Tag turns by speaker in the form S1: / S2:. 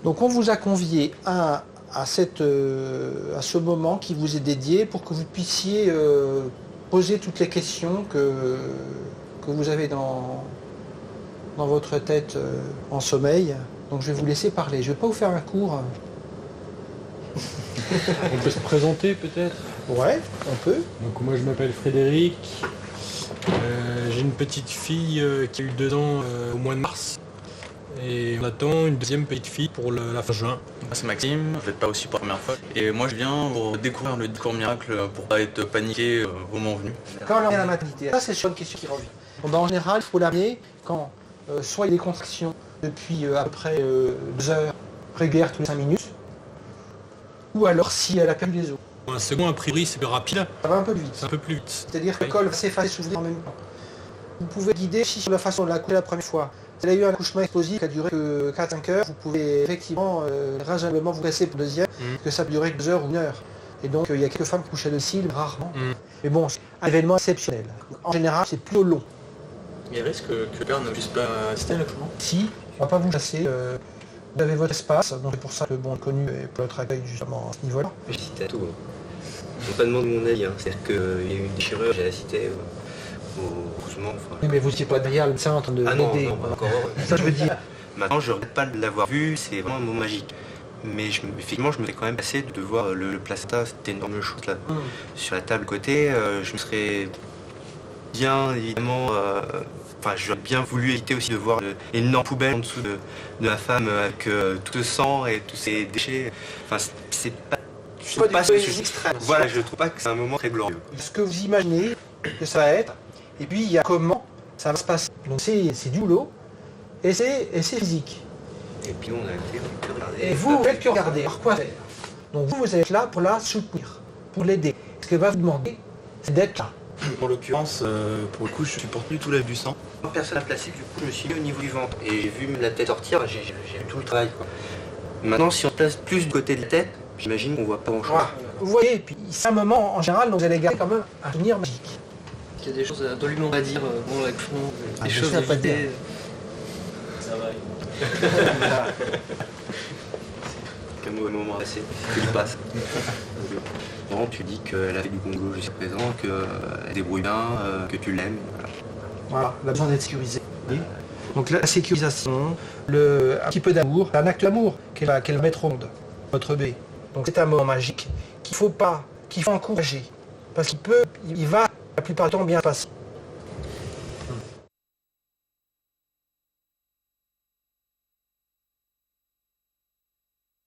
S1: Donc on vous a convié à ce moment qui vous est dédié pour que vous puissiez poser toutes les questions que vous avez dans votre tête en sommeil. Donc je vais vous laisser parler. Je ne vais pas vous faire un cours.
S2: On peut se présenter peut-être?
S1: Ouais, on peut.
S2: Donc moi je m'appelle Frédéric. J'ai une petite fille qui a eu 2 ans au mois de mars. Et on attend une deuxième petite fille pour la fin juin.
S3: Moi c'est Maxime, je vais pas aussi pour la première fois. Et moi je viens pour découvrir le discours miracle pour pas être paniqué au moment venu.
S1: Quand on est à la maternité, ça c'est une question qui revient. Bon, ben, en général, il faut l'amener quand soit il y a des contractions depuis à peu près 2 heures régulières tous les 5 minutes, ou alors si elle a perdu les os.
S2: Un second, a priori, c'est plus rapide.
S1: Ça va un peu plus vite.
S2: C'est un peu plus vite.
S1: C'est-à-dire que le col va s'effacer et s'ouvrir en même temps. Vous pouvez guider si sur la façon de la coucher la première fois. Si elle a eu un accouchement explosif qui a duré que 4-5 heures, vous pouvez effectivement raisonnablement vous laisser pour le deuxième, parce que ça peut durer que 2 heures ou 1 heure. Et donc il y a quelques femmes qui couchent à domicile, rarement. Mais bon, c'est un événement exceptionnel. En général, c'est plutôt long.
S3: Il y a risque que le père ne puisse pas assister à l'accouchement?
S1: Si, on ne va pas vous chasser. Vous avez votre espace, donc c'est pour ça que bon, connu est pour votre accueil justement à ce niveau-là.
S4: J'assistais à tout. Je n'ai pas demandé mon avis. C'est-à-dire qu'il y a eu une déchirure, j'ai assisté au accouchement. Enfin...
S1: Oui, mais vous n'étiez pas derrière le médecin en train de l'aider.
S4: Non, pas encore.
S1: Ça je veux dire.
S4: Maintenant, je ne regrette pas de l'avoir vu, c'est vraiment un mot magique. Mais effectivement, je me fais quand même passer de voir le placenta, cette énorme chose là, sur la table côté. Je me serais bien évidemment. Enfin, j'aurais bien voulu éviter aussi de voir l'énorme poubelle en dessous de ma femme avec tout le sang et tous ces déchets. Enfin, c'est pas. Je trouve pas
S1: extrême.
S4: Voilà, je trouve pas que c'est un moment très glorieux.
S1: Ce que vous imaginez que ça va être, et puis il y a comment ça va se passer. Donc c'est du boulot et c'est physique.
S4: Et puis on a fait que regarder.
S1: Et vous faites que regarder. Alors quoi faire? Donc vous êtes là pour la soutenir, pour l'aider. Ce qu'elle va vous demander, c'est d'être là.
S5: En l'occurrence, pour le coup, je supporte plus tout lève du sang.
S4: Personne à placer, du coup je me suis mis au niveau du ventre. Et vu la tête sortir, j'ai eu tout le travail, quoi. Maintenant, si on se place plus du côté de la tête, j'imagine qu'on voit pas grand chose.
S1: Voilà. Vous voyez, puis c'est un moment en général, donc vous allez garder quand même un souvenir magique.
S6: Il y a des choses absolument à dire bon l'accouchement, des
S1: je
S6: choses
S1: sais
S6: à
S1: pas
S6: éviter.
S1: dire.
S6: Ça va.
S4: Qu'un mauvais moment passé, qu'il passe. Bon, tu dis qu'elle a fait du Congo jusqu'à présent, qu'elle se débrouille bien, que tu l'aimes.
S1: Voilà, elle a besoin d'être sécurisée. Donc la sécurisation, un petit peu d'amour, un acte d'amour qu'elle va mettre au monde, votre bébé. Donc c'est un moment magique qu'il faut encourager. Parce qu'il va la plupart du temps bien se passer.